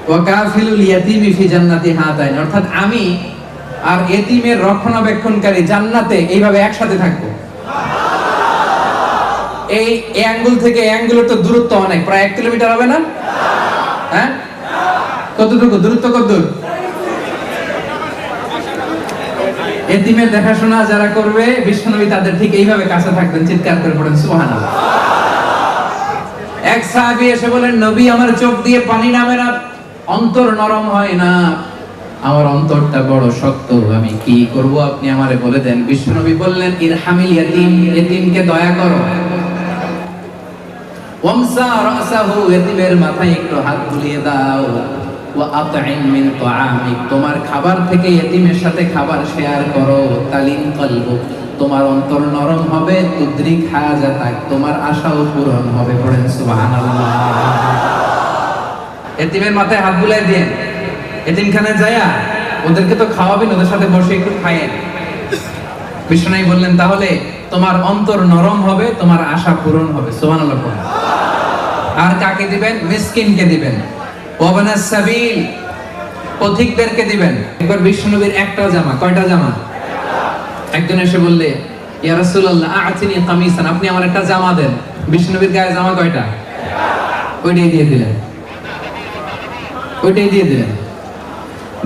ওয়া কাফিলুল ইয়াতিমি ফি জান্নাতি হাতাইন, অর্থাৎ আমি আর এতিমের রক্ষণাবেক্ষণকারী জান্নাতে এইভাবে একসাথে থাকবো। এই আঙ্গুল থেকে এই আঙ্গুলের তো দূরত্ব অনেক, প্রায় 1 কিলোমিটার হবে না? হ্যাঁ, কতটুকু দূরত্ব? কত দূর? এতিমের দেখাশোনা যারা করবে বিশ্বনবী তাদের ঠিক এইভাবে কাছে থাকবেন। চিৎকার করে পড়েন সুবহানাল্লাহ। এক সাহাবী এসে বলেন নবী আমার চোখ দিয়ে পানি নামে না, অন্তর নরম হয় না, আমার অন্তরটা বড় শক্ত, আমি কি করব আপনি আমারে বলে দেন। বিশ্বনবী বললেন ইরহামিল ইয়াতিম, এতিমকে দয়া করো। ওয়ামসা রাসাহু, এতিমের মাথায় একটু হাত বুলিয়ে দাও। ওয়া আতইম মিন তুআমিক, তোমার খাবার থেকে এতিমের সাথে খাবার শেয়ার করো। তালিন কলবু, তোমার অন্তর নরম হবে। তুদ্রিক হাজাতাক, তোমার আশাও পূরণ হবে। পড়েন সুবহানাল্লাহ। এতিমের মাথায় হাত বুলিয়ে দেন, এতিমখানায় যায়া ওদেরকে তো খাওয়াবেন, ওদের সাথে বসে একটু খাইয়েন। বিষ্ণু বললেন তাহলে তোমার অন্তর নরম হবে, তোমার আশা পূরণ হবে। সুবহানাল্লাহ। আর কাকে দিবেন? মিসকিনকে দিবেন, ওয়াবনাস সাবিল, পথিকদেরকে দিবেন। একবার বিশ্বনবীর একটা জামা, কয়টা জামা? একজন এসে বললে, ইয়া রাসূলুল্লাহ আ'তিনি কামিসান, আপনি আমার একটা জামা দেন। বিশ্বনবীর গায়ে জামা কয়টা? ওইটাই দিয়ে দিলেন, ওইটাই দিয়ে দিলেন।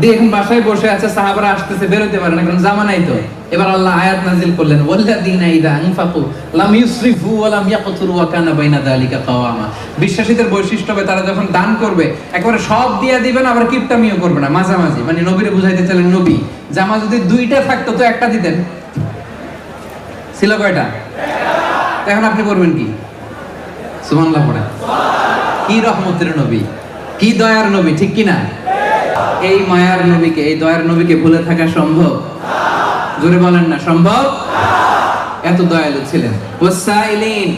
দিয়ে এখন বাসায় বসে আছে, সাহাবারা আসতেছে, বেরোতে পারে না, কারণ জামা নাই তো। এবার আল্লাহ আয়াত নাযিল করলেন, ওয়াল্লাযীনা ইযা আনফাকু লাম ইউসরিফু ওয়া লাম ইয়াকতুরু ওয়া কানা বাইনা যালিকা কাওয়ামা। বিশ্বাসীদের বৈশিষ্ট্য হবে তারা যখন দান করবে একেবারে সব দিয়ে দিবেন, আবার কিপটামিও করবে না, মাঝামাঝি। মানে নবীরে বুঝাইতে চাইলেন, নবী জামা যদি দুইটা থাকতো তো একটা দিতেন, ছিল কয়টা? এখন আপনি করবেন কি? সুবহানাল্লাহ পড়ে। কি রহমতের নবী, কি দয়ার নবী, ঠিক কি না? এই মায়ার নবীকে, এই দয়ার নবীকে ভুলে থাকা সম্ভব? জোরে বলেন না, সম্ভব? এত দয়ালু ছিলেন। ওয়াসাইলিন,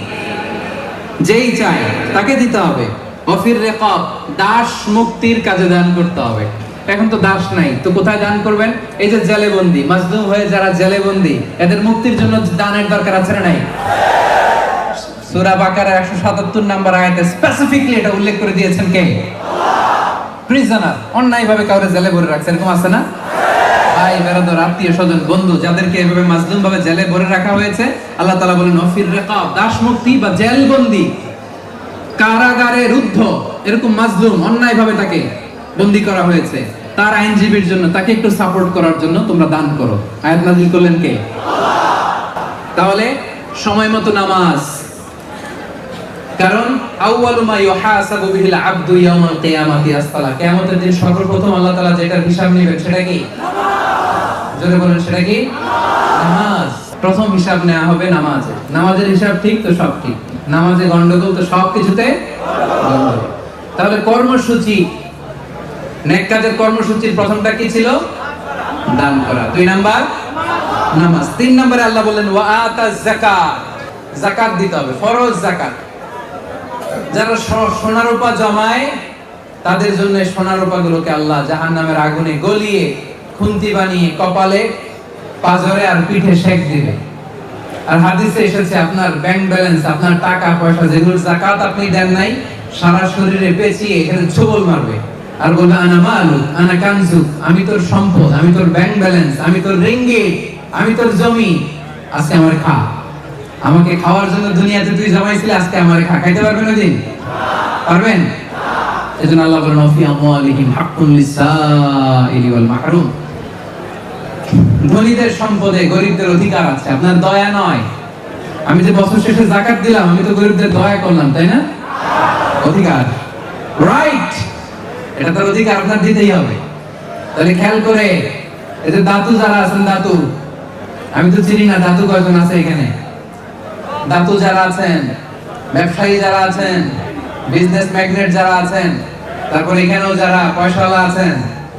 যেই চায় তাকে দিতে হবে। ওয়াফির রিকাব, দাস মুক্তির কাজে দান করতে হবে। এখন তো দাস নাই, তো কোথায় দান করবেন? এই যে জেলে বন্দী, মাজলুম হয়ে যারা জেলে বন্দী, এদের মুক্তির জন্য দানের দরকার আছে না নাই? সূরা বাকারা 177 নম্বর আয়াতে স্পেসিফিকলি এটা উল্লেখ করে দিয়েছেন কে? প্রিজনার, অন্যায়ভাবে কাউরে জেলে ভরে রাখছে, এরকম আছে না? ভাই বেরাদর, আত্মীয় স্বজন, বন্ধু, যাদেরকে এভাবে মাজলুম ভাবে জেলে ভরে রাখা হয়েছে, আল্লাহ তাআলা বলেন ওয়াফির রিকাব, দাস মুক্তি বা জেল বন্দী, কারাগারে রুদ্ধ, এরকম মাজলুম অন্যায়ভাবে তাকে বন্দী করা হয়েছে, তার আইনজীবীর জন্য, তাকে একটু সাপোর্ট করার জন্য তোমরা দান করো। আয়াত নাযিল করলেন কে? তাহলে সময় মতো নামাজ, কারণ আউয়ালু মা ইউহাসাবু বিহিল আবদু ইয়াউমাল কিয়ামাতি as-সালাহ। কিয়ামতের দিন সর্বপ্রথম আল্লাহ তাআলা যেটার হিসাব নেবেন সেটা কি? জোরে বলেন, সেটা কি? নামাজ। প্রথম হিসাব নেওয়া হবে নামাজে। নামাজের হিসাব ঠিক তো সব ঠিক, নামাজে গন্ডগোল তো সব কিছুতে গন্ডগোল। তাহলে কর্মসূচি, নেক কাজের কর্মসূচির প্রথমটা কি ছিল? দান করা। 2 নাম্বার নামাজ। 3 নম্বরে আল্লাহ বলেন ওয়া আতাজ যাকাত, যাকাত দিতে হবে, ফরজ যাকাত। যারা সোনা রূপা জমায় তাদের জন্য সোনা রূপা গুলোকে আল্লাহ জাহান্নামের আগুনে গলিয়ে খুন্তি বানিয়ে কপালে, পাজরে আর পিঠে সেক দিবে। আর হাদিসে এসেছে আপনার ব্যাংক ব্যালেন্স, আপনার টাকা পয়সা যেগুলোর যাকাত আপনি দেন নাই, সারা শরীরে পেঁচিয়ে এখানে ছোবল মারবে আর বলবে আনা মালুক আনা কানজুক, আমি তোর সম্পদ, আমি তোর ব্যাংক ব্যালেন্স, আমি তোর রিঙ্গিট, আমি তোর জমি, আজকে আমার খা। আমাকে খাওয়ার জন্য দুনিয়াতে তুই জমাইছিলি, আজকে আমারে খা। খাইতে পারবেন ওদিন? পারবেন? এজন্য আল্লাহ বলেন ফি আমওয়ালিহিম হাক্কুন লিসাইলি ওয়াল মাহরুম। ধনীদের সম্পদে গরিবদের অধিকার আছে, আপনার দয়া নয়। আমি যে বছর শেষে যাকাত দিলাম, আমি তো গরিবদের দয়া করলাম, তাই না? অধিকার, রাইট, এটা তার অধিকার, আপনার দিতেই হবে। তাহলে খেয়াল করে, এই যে দাতু যারা আছেন, দাতু, আমি তো চিনি না দাতু কয়জন আছে এখানে। দাতু যারা আছেন, ব্যবসায়ী যারা আছেন, বিজনেস ম্যাগনেট যারা আছেন, তারপর এখানেও যারা পয়সাওয়ালা আছেন,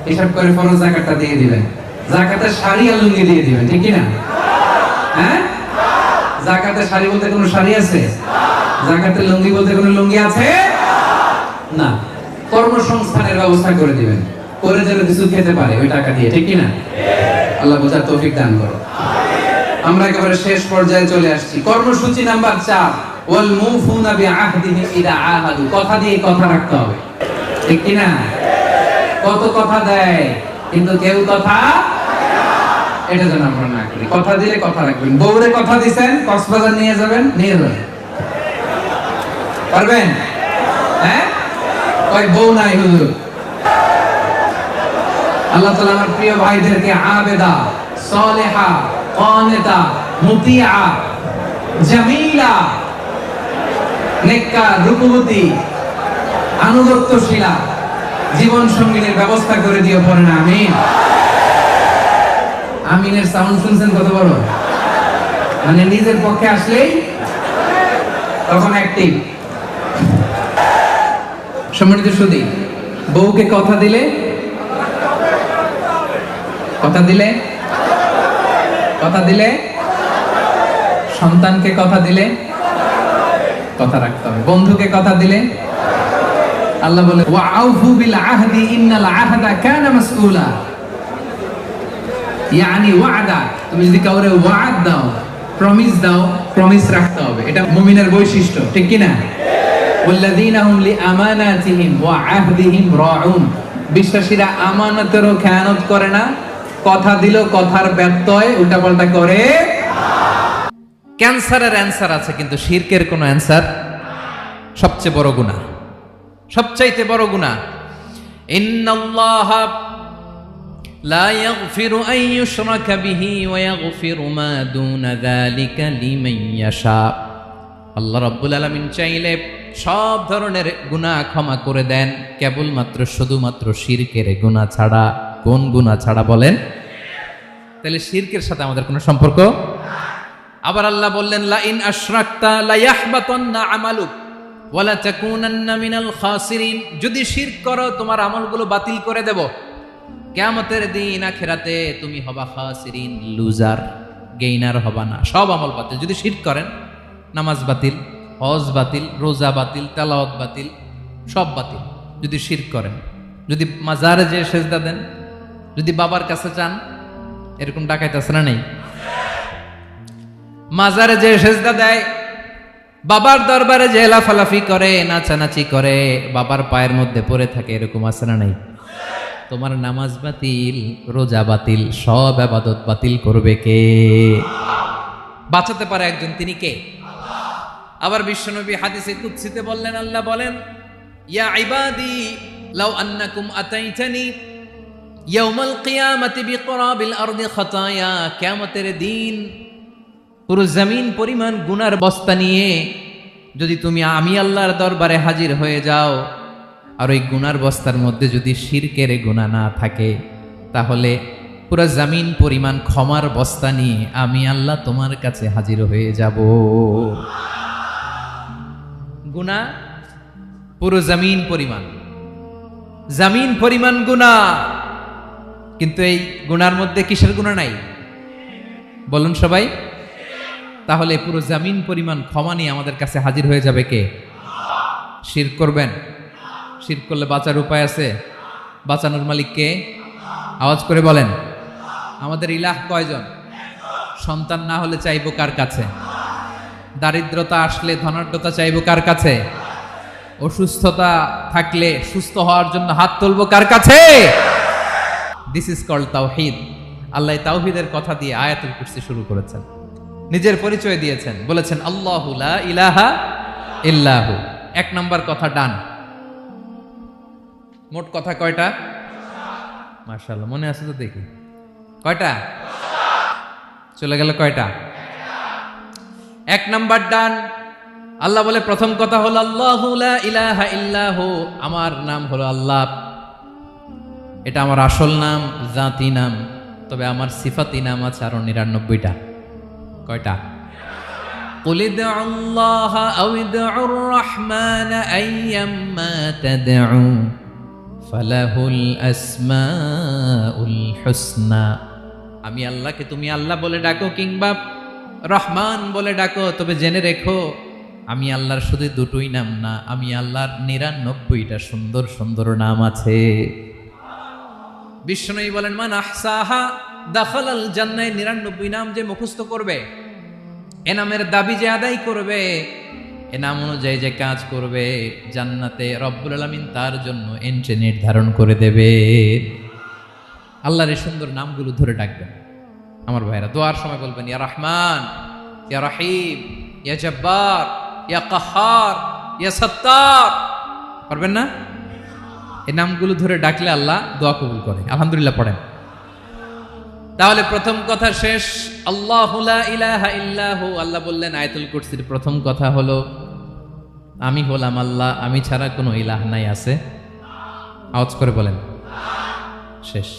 হিসাব করে ফরজ যাকাতটা দিয়ে দিবেন। যাকাতের শাড়ি আর লুঙ্গি দিয়ে দিবেন, ঠিক কি না? হ্যাঁ, যাকাতের শাড়ি বলতে কোনো শাড়ি আছে? যাকাতের লুঙ্গি বলতে কোনো লুঙ্গি আছে না। কর্মসংস্থানের ব্যবস্থা করে দিবেন, করে যেন কিছু খেতে পারে ওই টাকা দিয়ে, ঠিক কি না? আল্লাহ বোঝার তৌফিক দান করো। আমরা একেবারে শেষ পর্যায়ে চলে আসছি। কর্মসূচি নাম্বার 4, ওয়াল মুফুনা বিআহদিহিম ইদা আহাদু, কথা দিয়ে কথা রাখতে হবে, ঠিক কি না? কত কথা দেয় কিন্তু কেউ কথা, এটা যেন আমরা না করি। কথা দিলে কথা রাখবেন। বউরে কথা দিবেন, কক্সবাজার নিয়ে যাবেন, নিয়ে যাবেন, পারবেন? হ্যাঁ, ওই বউ নাই হুজুর। আল্লাহ তাআলা আমার প্রিয় ভাইদেরকে আবেদা, সালেহা, কানিতা, মুতিয়া, জামিলা, নেককার, রূপবতী, আনুগত্যশীলা জীবন সঙ্গিনীর ব্যবস্থা করে দিও, পড়েন আমিন। আমিনের সাউন্ড শুনছেন কত বড়? মানে নিজের পক্ষে আসলেই তখন অ্যাক্টিভ। সম্মানিত সুধী, বউকে কথা দিলে, কথা দিলে, কথা দিলে, সন্তানকে কথা দিলে কথা রাখতে হবে। বন্ধুকে কথা দিলে, আল্লাহ বলে ওয়াআউফু বিল আহদি ইন্নাল আহদা কানা মাসউলা, ইয়ানি ওয়াদা, তুমি যদি কাউরে ওয়াদ দাও, প্রমিস দাও, প্রমিস রাখতে হবে। এটা মুমিনের বৈশিষ্ট্য, ঠিক কি না? ওয়াল্লাযীনা হুম লিআমানাতিহিম ওয়া আহদিহিম রাউন। বিশ্বাসীরা আমানতেরও খেয়ানত করে না, কথা দিল কথার ব্যত্যয় উল্টাপাল্টা করে। ক্যান্সারের অ্যানসার আছে, কিন্তু শিরকের কোনো অ্যানসার। সবচেয়ে বড় গুনাহ, সবচাইতে বড় গুনাহ। ইন্নাল্লাহা লা ইয়াগফিরু আন ইউশরাকা বিহি ওয়া ইয়াগফিরু মা দুনা যালিকা লিমান ইয়াশা। আল্লাহ রাব্বুল আলামিন চাইলে সব ধরনের গুনাহ ক্ষমা করে দেন, কেবলমাত্র শুধুমাত্র শিরকের গুনাহ ছাড়া। কোন গুনাহ ছাড়া বলেন? তাহলে শিরকের সাথে আমাদের কোনো সম্পর্ক। আবার আল্লাহ বললেন, লা ইন আশরাকতা লা ইয়াহবাতান্না আমালুক ওয়া লা তাকুনান্না মিনাল খাসিরিন। যদি শিরক করো তোমার আমলগুলো বাতিল করে দেব, কিয়ামতের দিন আখিরাতে তুমি হবা খাসিরিন, লুজার, গেইনার হবা না। সব আমল বাতিল যদি শিরক করেন। নামাজ বাতিল, হজ বাতিল, রোজা বাতিল, তেলাওয়াত বাতিল, সব বাতিল যদি শিরক করেন। যদি মাজারে যে সেজদা দেন, যদি বাবার কাছে চান, এরকম ডাকাইত আছে না নেই? মাজারে যে সেজদা দেয়, বাবার দরবারে যে লাফালাফি করে, নাচানাচি করে, বাবার পায়ের মধ্যে পড়ে থাকে, এরকম আছে না নাই? তোমার নামাজ বাতিল, রোজা বাতিল, সব ইবাদত বাতিল করবে কে? বাঁচাতে পারে একজন, তিনি কে? আবার বিশ্বনবী হাদিসে কুদসিতে বললেন, আল্লাহ বলেন, ইয়া ইবাদি লাউ আন্নাকুম আতাইতানি ইয়াউমাল কিয়ামাতি বিকরাবিল আরদি খাতায়া। কিয়ামতের দিন পুরো জমিন পরিমাণ গুনার বস্তা নিয়ে যদি তুমি আমি আল্লাহর দরবারে হাজির হয়ে যাও, আর ওই গুনার বস্তার মধ্যে যদি শিরকের গুনাহ না থাকে, তাহলে পুরো জমিন পরিমাণ ক্ষমার বস্তা নিয়ে আমি আল্লাহ তোমার কাছে হাজির হয়ে যাব। গুনাহ পুরো জমিন পরিমাণ, জমিন পরিমাণ গুনাহ। কিন্তু এই গুনার মধ্যে কিসের গুনাহ নাই? বলুন সবাই। তাহলে পুরো জমিন পরিমাণ ক্ষমা নিয়ে আমাদের কাছে হাজির হয়ে যাবে কে? শিরক করবেন? শিরক করলে বাঁচার উপায় আছে? বাঁচানোর মালিক কে? আওয়াজ করে বলেন। আমাদের ইলাহ কয়জন? সন্তান না হলে চাইবো কার কাছে? দারিদ্রতা আসলে ধনাঢ্যতা চাইবো কার কাছে? অসুস্থতা থাকলে সুস্থ হওয়ার জন্য হাত তুলবো কার কাছে? দিস ইজ কল্ড তাওহীদ। আল্লাহ তাওহীদের কথা দিয়ে আয়াতুল কুরসি শুরু করেছেন, নিজের পরিচয় দিয়েছেন, বলেছেন আল্লাহু লা ইলাহা ইল্লাহু। এক নাম্বার কথা ডান। মোট কথা কয়টা? মাশাআল্লাহ, মনে আছে তো দেখি। কয়টা? চলে গেল কয়টা? এক নাম্বার ডান। আল্লাহ বলে প্রথম কথা হলো আল্লাহু লা ইলাহা ইল্লাহু, আমার নাম হলো আল্লাহ। এটা আমার আসল নাম, জাতি নাম। তবে আমার সিফাতি নাম আছে আরো ৯৯টা। কয়টা? কুল ইদউল্লাহা আও ইদউর রাহমান আইয়াম্মা তাদউ ফালাহুল আসমাউল হুসনা। আমি আল্লাহকে তুমি আল্লাহ বলে ডাকো কিংবা রহমান বলে ডাকো, তবে জেনে রেখো আমি আল্লাহর শুধু দুটোই নাম না, আমি আল্লাহর ৯৯টা সুন্দর সুন্দর নাম আছে। বিষ্ণুই বলেন, মান আহসাহা দাখালাল জান্নাহ। ৯৯ নাম যে মুখস্থ করবে, এ নামের দাবি যে আদায় করবে, এ নাম অনুযায়ী যে কাজ করবে, জান্নাতে রব্বুল আলামিন তার জন্য এন্ট্রি নির্ধারণ করে দেবে। আল্লাহর এই সুন্দর নামগুলো ধরে ডাকবেন। আমার ভাইরা দোয়ার সময় বলবেন, ইয়া রহমান, ইয়া রহিম, ইয়া জব্বার, ইয়া কাহ্হার, ইয়া সত্তার। পারবেন না? এই নামগুলো ধরে ডাকলে আল্লাহ দোয়া কবুল করে। আলহামদুলিল্লাহ পড়েন। তাহলে প্রথম কথা শেষ। আল্লাহু লা ইলাহা ইল্লাহু। আল্লাহ বললেন আয়াতুল কুরসির প্রথম কথা হলো আমি হলাম আল্লাহ, আমি ছাড়া কোনো ইলাহ নাই। আছে? আওয়াজ করে বলেন। শেষ।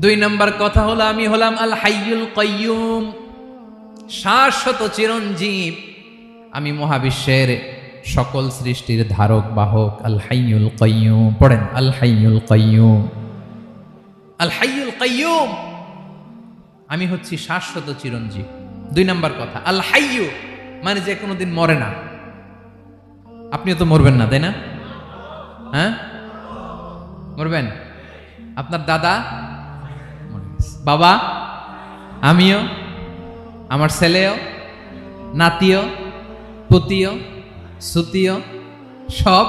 ২ নম্বর কথা হলো আমি হলাম আল হাইয়ুল কাইয়ুম, শাশ্বত চিরঞ্জীব। আমি মহাবিশ্বের সকল সৃষ্টির ধারক বাহক। আল হাইয়ুল কাইয়ুম। পড়েন, আল হাইয়ুল কাইয়ুম, আল হাইয়ুল কাইয়ুম। আমি হচ্ছি শাশ্বত চিরঞ্জীব। ২ নম্বর কথা আল হাইয়ু, মানে যে কোনোদিন মরে না। আপনিও তো মরবেন না, তাই না? হ্যাঁ, মরবেন। আপনার দাদা, বাবা আমিও, আমার ছেলেও, নাতিও, পুতিও, সুতিও সব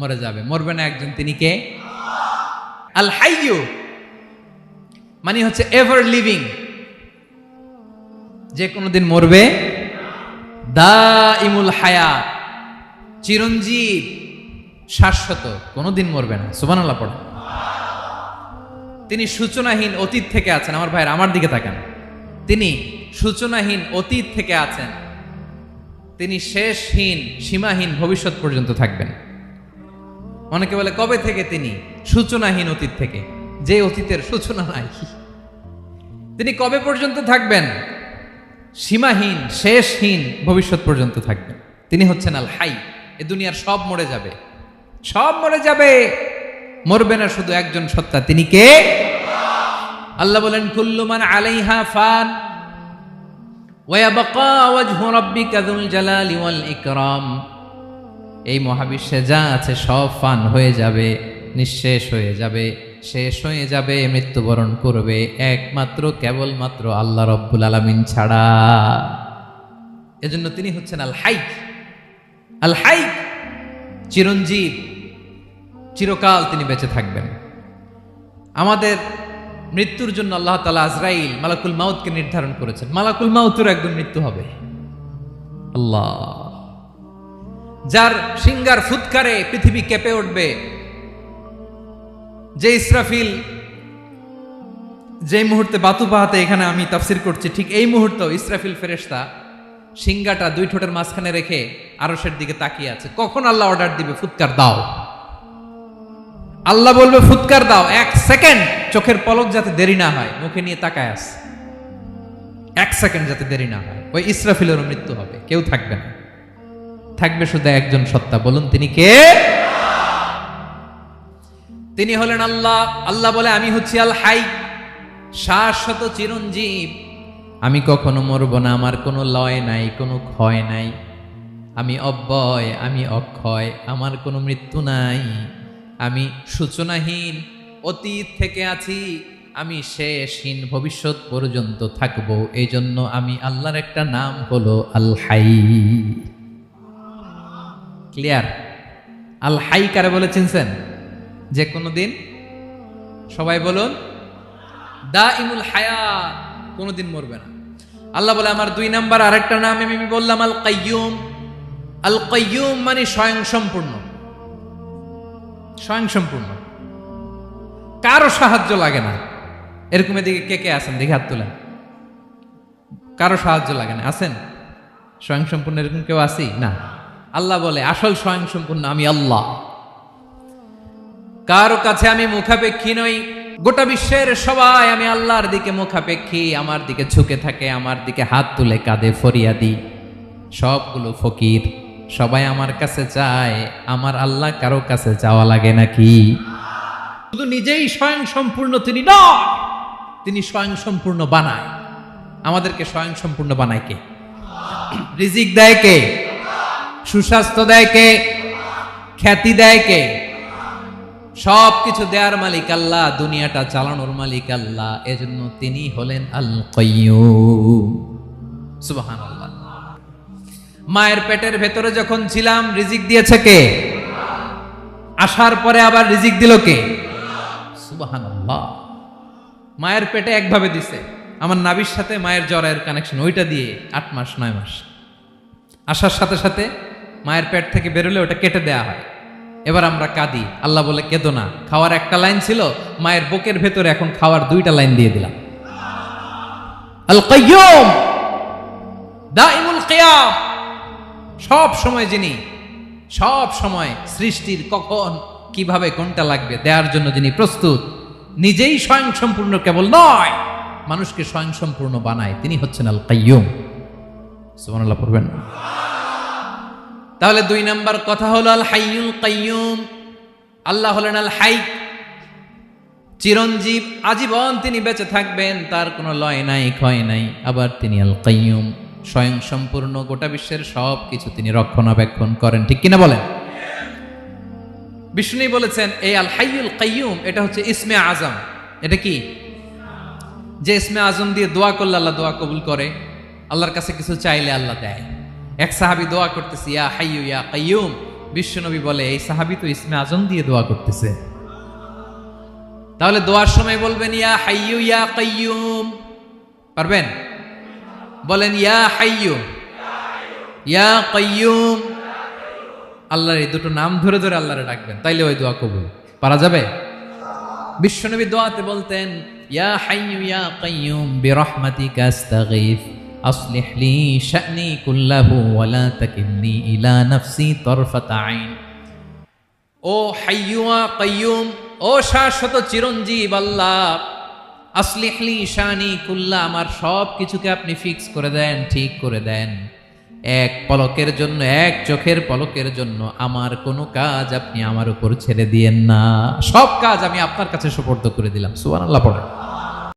মরে যাবে। মরবে না একজন, তিনি কে? আল হাইয়্যু মানে হচ্ছে এভার লিভিং, যে কোনোদিন মরবে। দাইমুল হায়াত, চিরঞ্জীব, শাশ্বত, কোনোদিন মরবে না। সুবহানাল্লাহ পড়ে। তিনি সূচনাহীন অতীত থেকে আছেন। আমার ভাইয়ের আমার দিকে তাকান। তিনি সূচনাহীন অতীত থেকে আছেন, তিনি শেষহীন সীমাহীন ভবিষ্যৎ পর্যন্ত থাকবেন। অনেকে বলে কবে থেকে? তিনি সূচনাহীন অতীত থেকে, যে অতীতের সূচনা নাই। তিনি কবে পর্যন্ত থাকবেন? সীমাহীন শেষহীন ভবিষ্যৎ পর্যন্ত থাকবেন। তিনি হচ্ছেন আল হাই। এ দুনিয়ার সব মরে যাবে, সব মরে যাবে, মরবে না শুধু একজন সত্তা। তিনি কে? আল্লাহ বলেন কুল্লু মান আলাইহা ফান ওয়া ইয়াবকা ওয়াজহু রাব্বিকা যুল জালালি ওয়াল ইকরাম। এই মহাবিশ্বে যা আছে সব ফান হয়ে যাবে, নিঃশেষ হয়ে যাবে, শেষ হয়ে যাবে, মৃত্যুবরণ করবে, একমাত্র কেবলমাত্র আল্লাহ রব্বুল আলামিন ছাড়া। এজন্য তিনি হচ্ছেন আল হাই। আল হাই চিরঞ্জীব, চিরকাল তিনি বেঁচে থাকবেন। আমাদের মৃত্যুর জন্য আল্লাহ তাআলা আজরাইল মালাকুল মাউতকে নির্ধারণ করেছেন। মালাকুল মাউতের একদম মৃত্যু হবে। আল্লাহ, যার সিংগার ফুৎকারে পৃথিবী কেঁপে উঠবে, যে ইসরাফিল যে মুহূর্তে বাতু পাহাতে এখানে আমি তাফসির করছি, ঠিক এই মুহূর্তে ইসরাফিল ফেরেশতা সিংগাটা দুই ঠোঁটের মাঝখানে রেখে আরশের দিকে তাকিয়ে আছে। কখন আল্লাহ অর্ডার দিবে ফুৎকার দাও, আল্লাহ বলবে ফুৎকার দাও, এক সেকেন্ড চোখের পলক যাতে দেরি না হয়, মুখে নিয়ে তাকায় আছে, এক সেকেন্ড যাতে দেরি না হয়, ওই ইসরাফিলেরও মৃত্যু হবে, কেউ থাকবে না, থাকবে শুধু একজন সত্তা। বলুন তিনি কে? তিনি হলেন আল্লাহ। আল্লাহ বলে আমি হচ্ছি আল হাই, শাশ্বত চিরঞ্জীব, আমি কখনো মরব না, আমার কোনো লয় নাই, কোনো ক্ষয় নাই, আমি অব্যয়, আমি অক্ষয়, আমার কোনো মৃত্যু নাই, আমি সূচনাহীন অতীত থেকে আছি, আমি শেষহীন ভবিষ্যৎ পর্যন্ত থাকবো। এই জন্য আমি আল্লাহর একটা নাম হলো আল হাই। ক্লিয়ার? আল হাই কারে বলে চিনছেন? যে কোনো দিন, সবাই বলুন, দাইমুল হায়াত, কোনোদিন মরবে না। আল্লাহ বলে আমার দুই নাম্বার আরেকটা নাম আমি বললাম আল কাইয়ুম। আল কাইয়ুম মানে স্বয়ং সম্পূর্ণ, স্বয়ং সম্পূর্ণ, কারো সাহায্য লাগে না। এরকম এদিকে কে কে আছেন দেখে হাত তোলেন। কারো সাহায্য লাগে না, আছেন? স্বয়ং সম্পূর্ণ এরকম কেউ আছি না? আল্লাহ বলে আসল স্বয়ং সম্পূর্ণ আমি আল্লাহ। কারো কাছে আমি মুখাপেক্ষী নই। গোটা বিশ্বের সবাই আমি আল্লাহর দিকে মুখাপেক্ষী, আমার দিকে ঝুঁকে থাকে, আমার দিকে হাত তুলে কাঁধে ফরিয়াদি। সবগুলো ফকির, সবাই আমার কাছে চায়। আমার আল্লাহ কারো কাছে চাওয়া লাগে নাকি? শুধু নিজেই স্বয়ং সম্পূর্ণ তিনি নয়, তিনি স্বয়ং সম্পূর্ণ বানায়। আমাদেরকে স্বয়ং সম্পূর্ণ বানায় কে? রিজিক দেয় কে? সুস্বাস্থ্য দেয় কে? খ্যাতি দেয় কে? সব কিছু দেয়ার মালিক আল্লাহ, দুনিয়াটা চালানোর মালিক আল্লাহ। এজন্য তিনি হলেন আল কাইয়ুম। সুবহানাল্লাহ। মায়ের পেটের ভেতরে যখন ছিলাম রিজিক দিয়েছে কে? আসার পরে আবার রিজিক দিল কে? সুবহানাল্লাহ। মায়ের পেটে একভাবে দিছে, আমার নাভির সাথে মায়ের জরায়ের কানেকশন, ওইটা দিয়ে 8 মাস 9 মাস। আসার সাথে সাথে মায়ের পেট থেকে বেরোলে ওটা কেটে দেয়া হয়। এবার আমরা কাঁদি, আল্লাহ বলে কেঁদো না, খাওয়ার একটা লাইন ছিল, মায়ের বুকের ভেতরে এখন খাওয়ার 2টা লাইন দিয়ে দিলাম। আল কাইয়ুম, দাইমুল কিয়াম, সব সময় যিনি, সব সময় সৃষ্টির কখন কিভাবে কোনটা লাগবে দেওয়ার জন্য যিনি প্রস্তুত, নিজেই স্বয়ং সম্পূর্ণ কেবল নয়, মানুষকে স্বয়ং সম্পূর্ণ বানায়, তিনি হচ্ছেন আল কাইয়ুম। সুবহানাল্লাহ পড়বেন। তাহলে 2 নাম্বার কথা হলো আল হাইয়ুল কাইয়ুম। আল্লাহ হলেন আল হাই, চিরঞ্জীব, আজীবন তিনি বেঁচে থাকবেন, তার কোনো লয় নাই, ক্ষয় নাই। আবার তিনি আল কাইয়ুম, স্বয়ং সম্পূর্ণ, গোটা বিশ্বের সব কিছু তিনি রক্ষণাবেক্ষণ করেন। ঠিক কিনা বলেন? বিষ্ণু বলেছেন এই আল হাইয়ুল কাইয়ুম এটা হচ্ছে ইসমে আজম। এটা কি? যে ইসমে আজম দিয়ে দোয়া করলে আল্লাহ দোয়া কবুল করে, আল্লাহর কাছে কিছু চাইলে আল্লাহ দেয়। এক সাহাবী দোয়া করতেছে ইয়া হাইয়ু ইয়া কাইয়ুম, বিশ্বনবী বলে এই সাহাবী তো ইসমে আজম দিয়ে দোয়া করতেছে। তাহলে দোয়ার সময় বলবেন ইয়া হাইয়ু ইয়া কাইয়ুম, পারবেন? বলেন ইয়া হাইয়ু ইয়া কাইয়ুম। আল্লাহর এই দুটো নাম ধরে ধরে আল্লাহরে ডাকবেন, তাইলে ওই দোয়া কবুল। পারা যাবে? বিশ্বনবী দোয়াতে বলতেন ইয়া হাইয়ু ইয়া কাইয়ুম বিরহমাতিকা আস্তাগীথ আসলিহ লি শা'নি কুল্লাহু ওয়া লা তাকিলনি ইলা নাফসি তারফাতা আইন। ও হাইয়ু ওয়া কাইয়ুম, ও শাশ্বত চিরঞ্জীব আল্লাহ, আসলিহ লি শা'নি কুল্লা, আমার সব কিছুকে আপনি ফিক্স করে দেন, ঠিক করে দেন। এক পলকের জন্য, এক চোখের পলকের জন্য আমার কোনো কাজ আপনি আমার উপর ছেড়ে দিয়েন না, সব কাজ আমি আপনার কাছে সুপর্দ করে দিলাম। সুবহানাল্লাহ পড়ে।